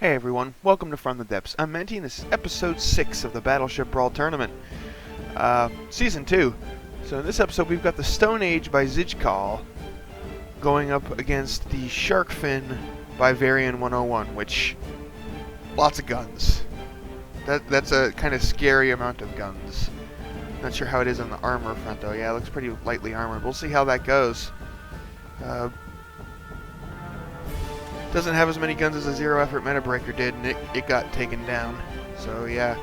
Hey everyone, welcome to From the Depths. I'm Menti, and this is episode 6 of the Battleship Brawl tournament. Season 2. So in this episode we've got the Stone Age by Zijkal going up against the Shark Fin by Varian 101, which... lots of guns. That's a kind of scary amount of guns. Not sure how it is on the armor front though. Yeah, it looks pretty lightly armored. We'll see how that goes. Doesn't have as many guns as a Zero Effort Meta Breaker did, and it got taken down. So yeah.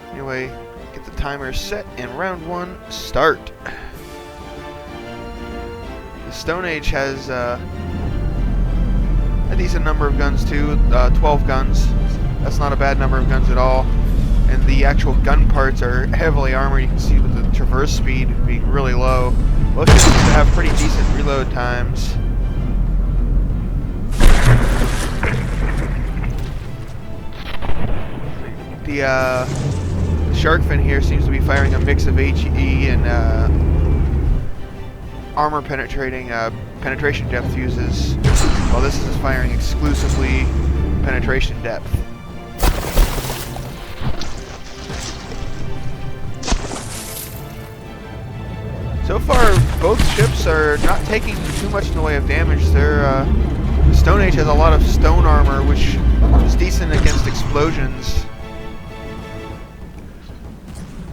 Anyway, get the timer set, and round 1, start. The Stone Age has a decent number of guns too, 12 guns. That's not a bad number of guns at all. And the actual gun parts are heavily armored. You can see with the traverse speed being really low. Both ships seem to have pretty decent reload times. The Shark Fin here seems to be firing a mix of HE and armor penetrating penetration depth fuses, while this is firing exclusively penetration depth. So far, both ships are not taking too much in the way of damage. The Stone Age has a lot of stone armor, which is decent against explosions,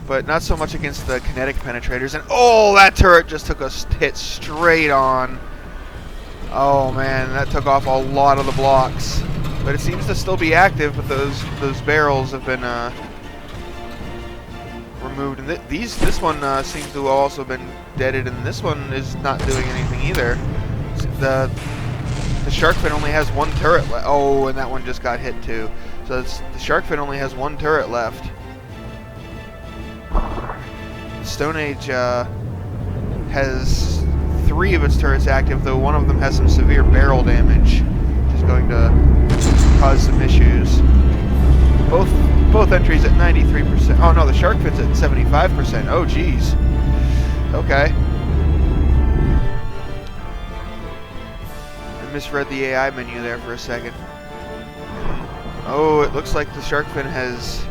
but not so much against the kinetic penetrators. And oh, that turret just took a hit straight on. Oh man, that took off a lot of the blocks. But it seems to still be active, but those barrels have been removed. And this one seems to have also been deaded, and this one is not doing anything either. The Shark Fin only has one turret left. Oh, and that one just got hit too. So the Shark Fin only has one turret left. Stone Age has 3 of its turrets active, though one of them has some severe barrel damage, which is going to cause some issues. Both entries at 93%. Oh no, the Shark Fin's at 75%. Oh geez. Okay. I misread the AI menu there for a second. Oh, it looks like the Shark Fin has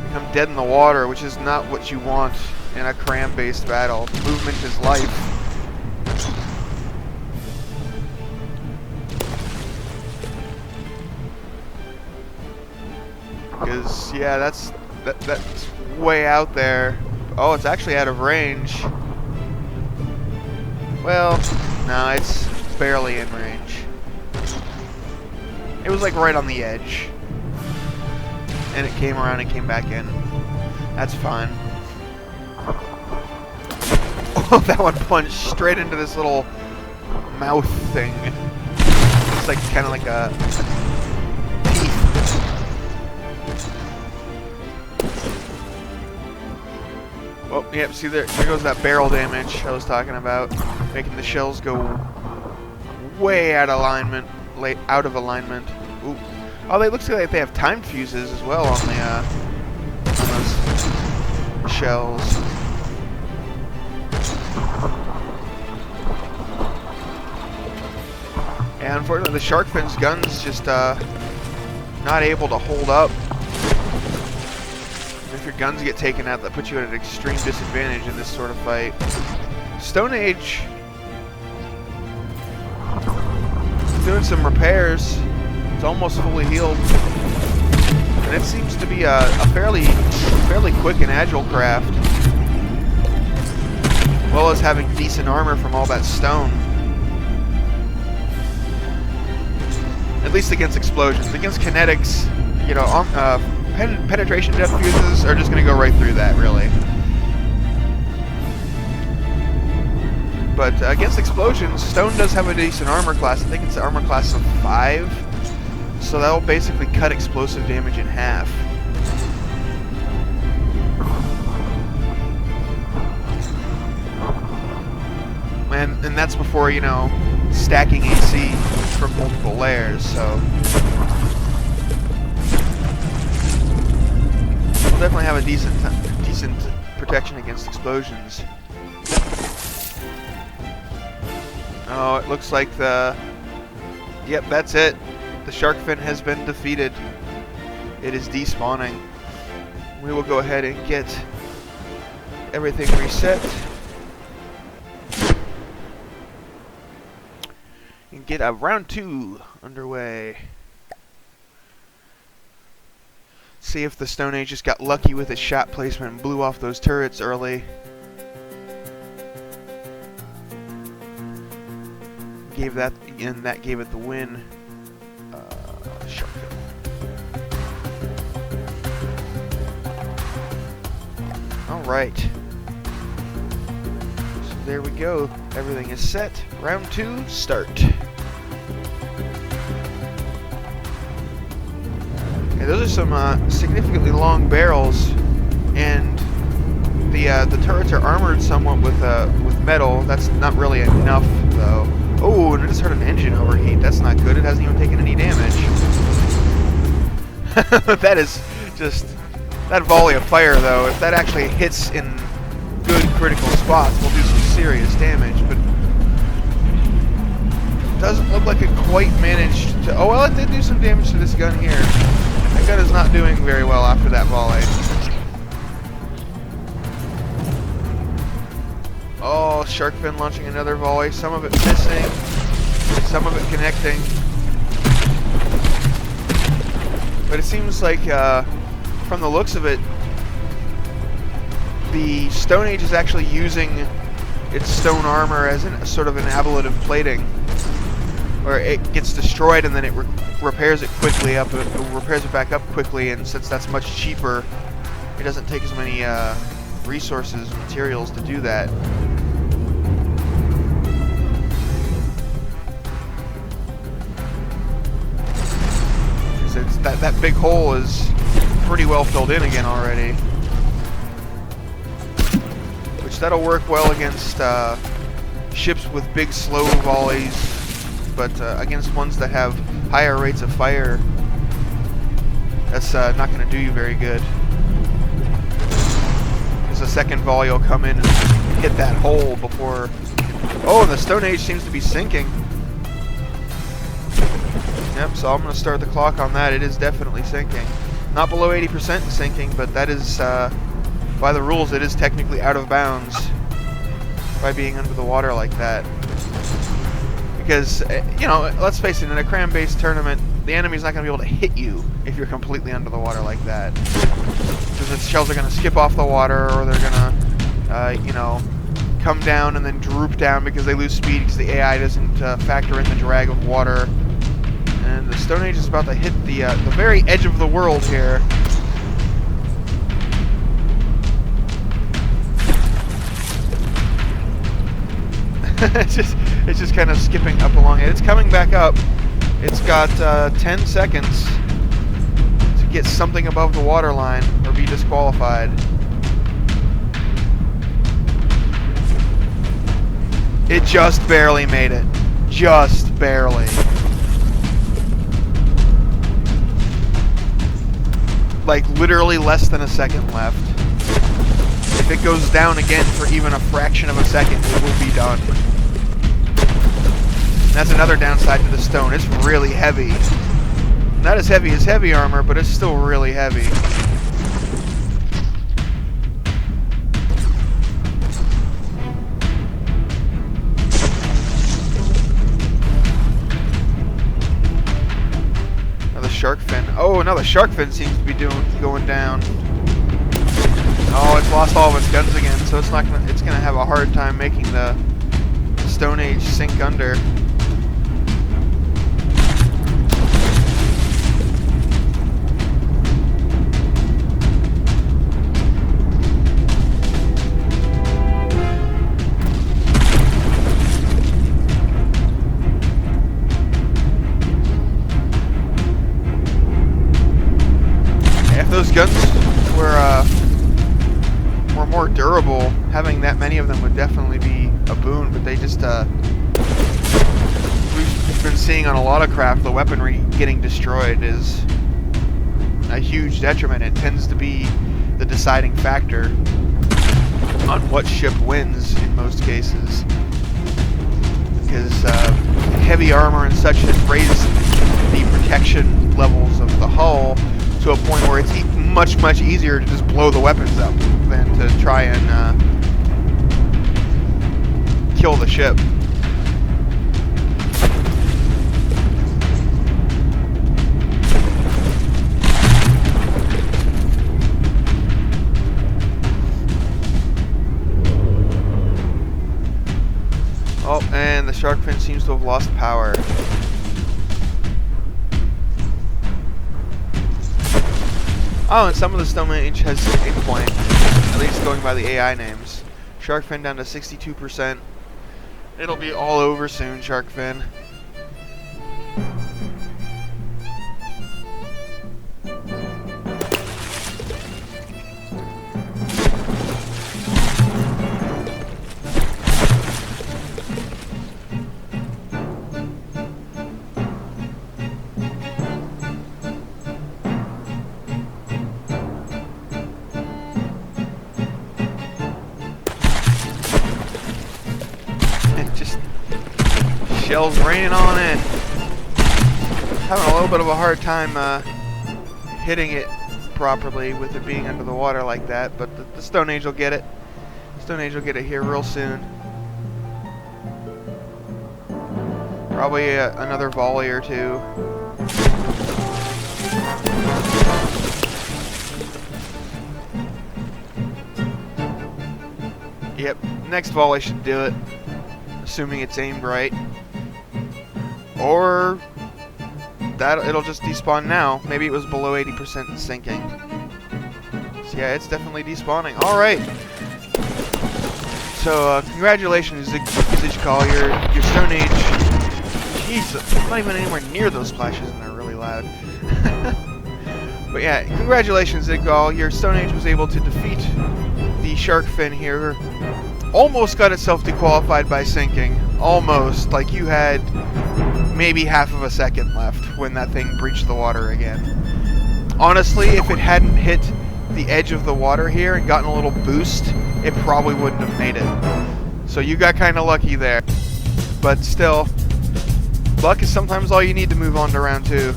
become dead in the water, which is not what you want in a cram-based battle. Movement is life. Because yeah, that's way out there. Oh, it's actually out of range. Well, no, it's barely in range. It was like right on the edge. And it came around and came back in. That's fine. Oh, that one punched straight into this little mouth thing. It's like kind of like a teeth. Oh, yep, see there goes that barrel damage I was talking about, making the shells go way out of alignment. Ooh. Oh, they looks like they have timed fuses as well on those shells. And unfortunately, the Shark Fin's gun's just not able to hold up. If your guns get taken out, that puts you at an extreme disadvantage in this sort of fight. Stone Age is doing some repairs. It's almost fully healed, and it seems to be a fairly quick and agile craft, as well as having decent armor from all that stone. At least against explosions. Against kinetics, you know, penetration depth fuses are just going to go right through that, really. But against explosions, stone does have a decent armor class. I think it's an armor class of 5. So that will basically cut explosive damage in half. And that's before, you know, stacking AC from multiple layers, so... we'll definitely have a decent protection against explosions. Oh, it looks like the... Yep, that's it. The shark fin has been defeated. It is despawning. We will go ahead and get everything reset. And get a round 2 underway. See if the Stone Age just got lucky with its shot placement and blew off those turrets early. Gave that, and that gave it the win. Shark fin. Alright. So there we go. Everything is set. Round 2, start. Okay, those are some significantly long barrels, and the turrets are armored somewhat with metal. That's not really enough, though. Oh, and I just heard an engine overheat. That's not good. It hasn't even taken any damage. That is just... That volley of fire, though, if that actually hits in good critical spots, will do some serious damage, but... It doesn't look like it quite managed to... Oh, well, it did do some damage to this gun here. That gun is not doing very well after that volley. Oh, shark fin launching another volley. Some of it missing, some of it connecting. But it seems like, from the looks of it, the Stone Age is actually using its stone armor as sort of an ablative plating, where it gets destroyed and then it repairs it quickly up. It repairs it back up quickly, and since that's much cheaper, it doesn't take as many resources and materials to do that. It's that big hole is pretty well filled in again already, which that'll work well against ships with big slow volleys, but against ones that have higher rates of fire, that's not going to do you very good. Because the second volley will come in and hit that hole before... Oh, and the Stone Age seems to be sinking. Yep, so I'm going to start the clock on that. It is definitely sinking. Not below 80% sinking, but that is, by the rules, it is technically out of bounds by being under the water like that. Because, you know, let's face it, in a cram-based tournament, the enemy's not going to be able to hit you if you're completely under the water like that. Because the shells are going to skip off the water, or they're going to, you know, come down and then droop down because they lose speed because the AI doesn't factor in the drag of water. And the Stone Age is about to hit the very edge of the world here. It's just kind of skipping up along it. It's coming back up. It's got 10 seconds to get something above the water line or be disqualified. It just barely made it. Just barely. Like literally less than a second left. If it goes down again for even a fraction of a second, it will be done. That's another downside to the stone. It's really heavy. Not as heavy as heavy armor, but it's still really heavy. Another shark fin. Oh, another shark fin seems to be going down. Oh, it's lost all of its guns again, so it's gonna have a hard time making the Stone Age sink under. If those guns were more durable, having that many of them would definitely be a boon, but they just, we've been seeing on a lot of craft, the weaponry getting destroyed is a huge detriment. It tends to be the deciding factor on what ship wins in most cases. Because heavy armor and such has raised the protection levels of the hull to a point where it's much easier to just blow the weapons up than to try and kill the ship. Oh, and the shark fin seems to have lost power. Oh, and some of the Stonehenge has a point, at least going by the AI names. Shark fin down to 62%. It'll be all over soon, shark fin. Shells raining on in. Having a little bit of a hard time hitting it properly with it being under the water like that, but the Stone Age will get it. Stone Age will get it here real soon. Probably another volley or two. Yep, next volley should do it, assuming it's aimed right. Or that it'll just despawn now. Maybe it was below 80% sinking. So yeah, it's definitely despawning. All right. So congratulations, Zigcall. Your Stone Age. Jeez, I'm not even anywhere near those splashes, and they're really loud. But yeah, congratulations, Zigcall. Your Stone Age was able to defeat the shark fin here. Almost got itself dequalified by sinking. Almost. Like you had maybe half of a second left when that thing breached the water again. Honestly, if it hadn't hit the edge of the water here and gotten a little boost, it probably wouldn't have made it. So you got kind of lucky there. But still, luck is sometimes all you need to move on to round 2.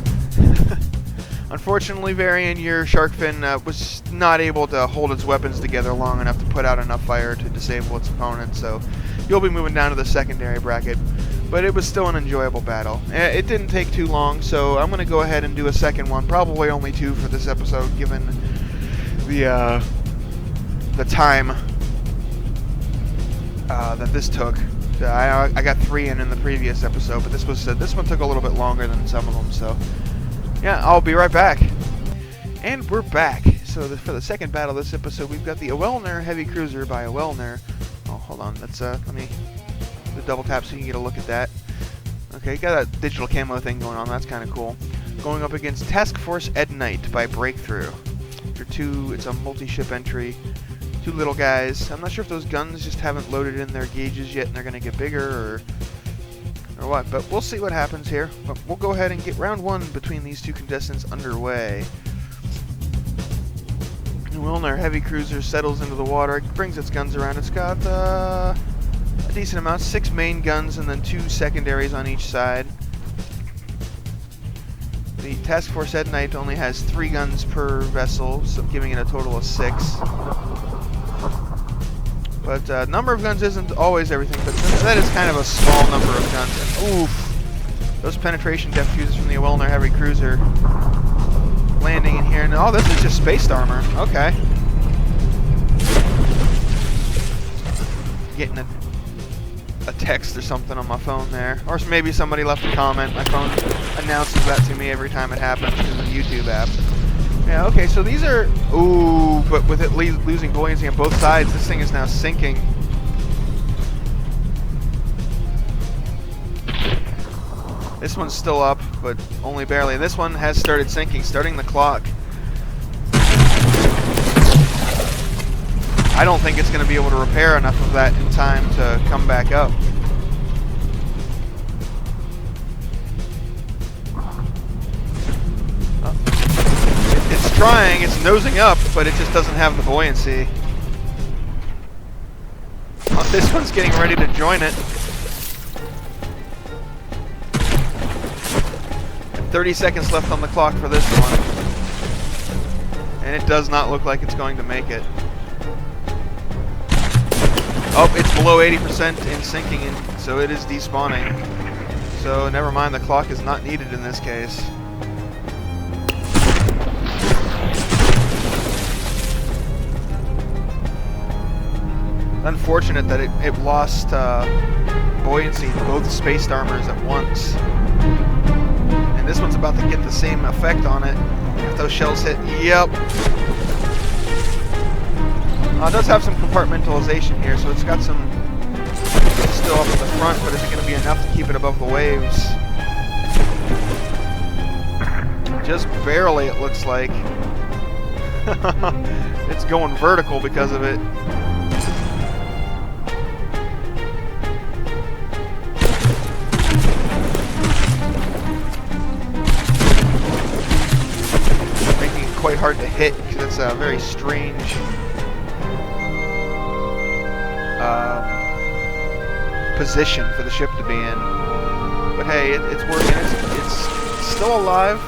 Unfortunately, Varian, your shark fin was not able to hold its weapons together long enough to put out enough fire to disable its opponent, so you'll be moving down to the secondary bracket. But it was still an enjoyable battle. It didn't take too long, so I'm going to go ahead and do a second one. Probably only 2 for this episode, given the time that this took. I got 3 in the previous episode, but this one took a little bit longer than some of them. So yeah, I'll be right back. And we're back. So for the second battle of this episode, we've got the Owelner Heavy Cruiser by Owelner. Oh, hold on. Let's let me the double tap so you can get a look at that. Okay, got that digital camo thing going on. That's kind of cool. Going up against Task Force Ed Knight by Breakthrough. It's a multi-ship entry. 2 little guys. I'm not sure if those guns just haven't loaded in their gauges yet and they're going to get bigger or what, but we'll see what happens here. But we'll go ahead and get round 1 between these 2 contestants underway. Owelner Heavy Cruiser settles into the water, brings its guns around. It's got a decent amount, 6 main guns and then 2 secondaries on each side. The Task Force Ed Knight only has 3 guns per vessel, so giving it a total of 6. But number of guns isn't always everything, but that is kind of a small number of guns. And oof! Those penetration depth fuses from the Owelner Heavy Cruiser landing in here. And oh, this is just spaced armor. Okay. Getting a text or something on my phone there. Or maybe somebody left a comment. My phone announces that to me every time it happens in the YouTube app. Yeah, okay, so these are... Ooh, but with it losing buoyancy on both sides, this thing is now sinking. This one's still up, but only barely. And this one has started sinking, starting the clock. I don't think it's going to be able to repair enough of that in time to come back up. It's trying, it's nosing up, but it just doesn't have the buoyancy. Oh, this one's getting ready to join it. 30 seconds left on the clock for this one. And it does not look like it's going to make it. Oh, it's below 80% in sinking, and so it is despawning. So never mind, the clock is not needed in this case. Unfortunate that it lost buoyancy to both spaced armors at once. And this one's about to get the same effect on it. If those shells hit, yep. It does have some compartmentalization here, so it's got some still up at the front, but is it going to be enough to keep it above the waves? Just barely, it looks like. It's going vertical because of it. Making it quite hard to hit because it's a very strange position for the ship to be in. But hey, it's working. It's still alive.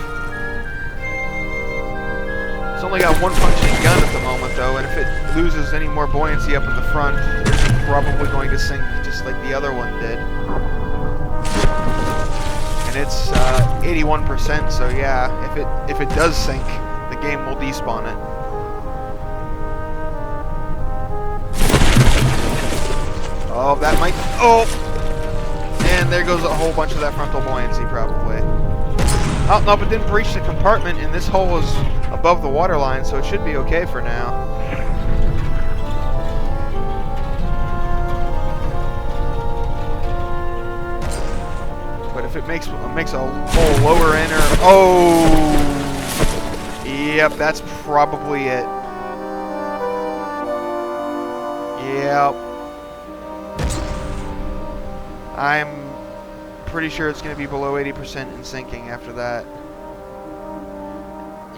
It's only got one functioning gun at the moment, though, and if it loses any more buoyancy up in the front, it's probably going to sink just like the other one did. And it's 81%, so yeah, if it does sink, the game will despawn it. Oh, that might... Oh! And there goes a whole bunch of that frontal buoyancy, probably. Oh, nope, it didn't breach the compartment, and this hole is above the waterline, so it should be okay for now. But if it makes a hole lower in, or... Oh! Yep, that's probably it. Yep. I'm pretty sure it's going to be below 80% in sinking after that.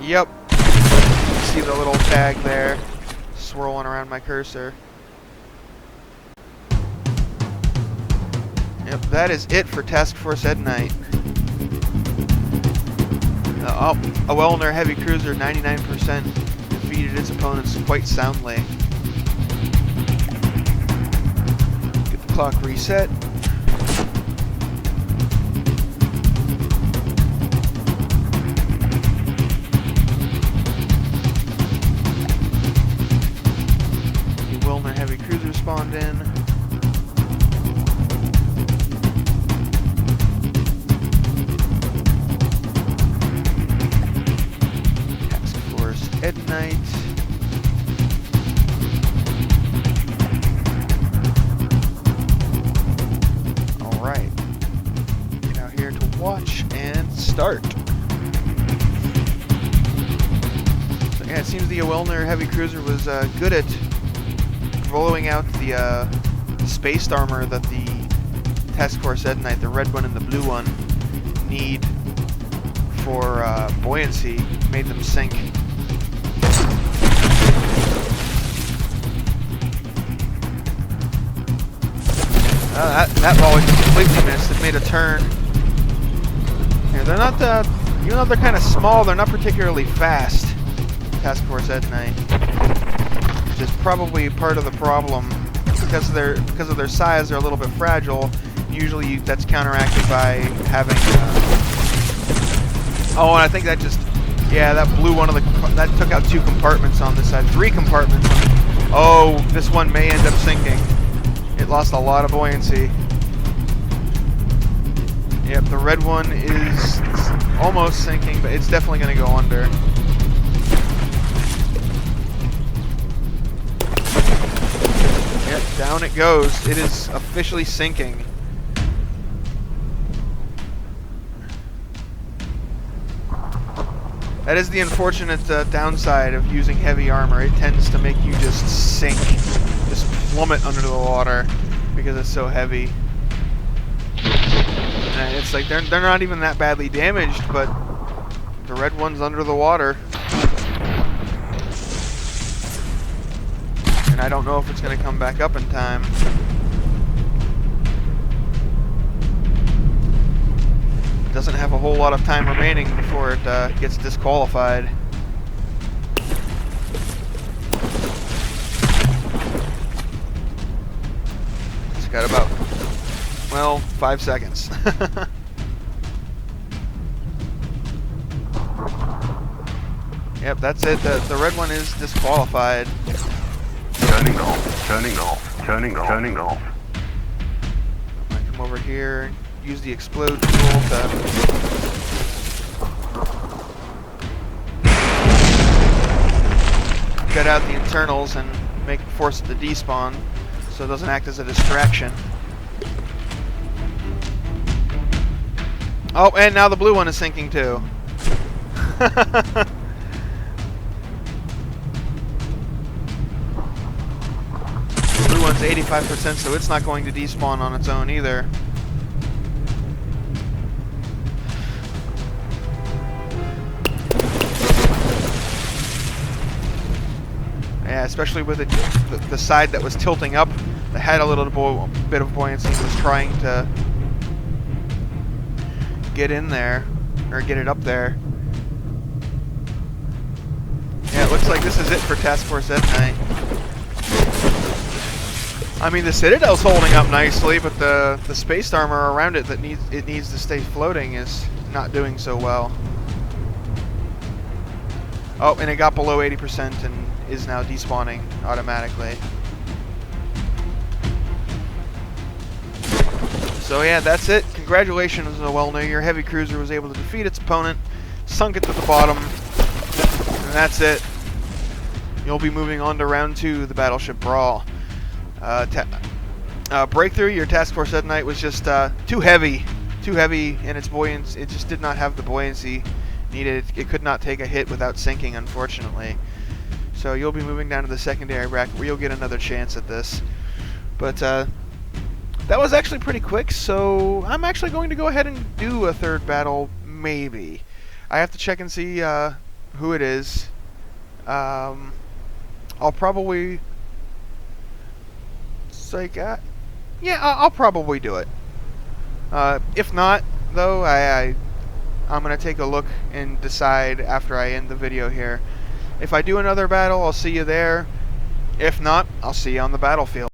Yep. See the little tag there swirling around my cursor. Yep, that is it for Task Force Ednite. A Wellner heavy cruiser, 99%, defeated its opponents quite soundly. Get the clock reset. Heavy cruiser spawned in. Task Force Ednite. Alright. Now here to watch and start. So yeah, it seems the Wellner heavy cruiser was good at rolling out the spaced armor that the Task Force Ednite, the red one and the blue one, need for buoyancy, made them sink. That volley just completely missed. It made a turn. Yeah, they're not, even though they're kind of small, they're not particularly fast. Task Force Ednite. Which is probably part of the problem. Because of their size, they're a little bit fragile. Usually that's counteracted by having... Oh, and I think that just... Yeah, that blew one of the... That took out 2 compartments on this side. 3 compartments. Oh, this one may end up sinking. It lost a lot of buoyancy. Yep, the red one is almost sinking, but it's definitely going to go under. Yep, down it goes. It is officially sinking. That is the unfortunate downside of using heavy armor. It tends to make you just sink, just plummet under the water because it's so heavy. And it's like they're not even that badly damaged, but the red one's under the water. And I don't know if it's going to come back up in time. doesn't have a whole lot of time remaining before it gets disqualified. It's got about, well, 5 seconds. Yep, that's it. The red one is disqualified. Turning off, turning off, turning off, turning off. I come over here, use the explode tool to cut out the internals and force it to despawn so it doesn't act as a distraction. Oh, and now the blue one is sinking too. Blue one's 85%, so it's not going to despawn on its own either. Yeah, especially with the side that was tilting up, that had a little bit of buoyancy, was trying to get in there, or get it up there. Yeah, it looks like this is it for Task Force Ed Night. I mean, the Citadel's holding up nicely, but the space armor around it that needs to stay floating is not doing so well. Oh, and it got below 80% and is now despawning automatically. So yeah, that's it. Congratulations, Noelna. Your heavy cruiser was able to defeat its opponent, sunk it to the bottom, and that's it. You'll be moving on to round 2 of the Battleship Brawl. Breakthrough, your Task Force Ed Night was just too heavy in its buoyancy. It just did not have the buoyancy needed. It could not take a hit without sinking, unfortunately. So you'll be moving down to the secondary rack where you'll get another chance at this. But that was actually pretty quick, so I'm actually going to go ahead and do a third battle, maybe. I have to check and see who it is. I'll probably... yeah, I'll probably do it. If not, though, I'm going to take a look and decide after I end the video here. If I do another battle, I'll see you there. If not, I'll see you on the battlefield.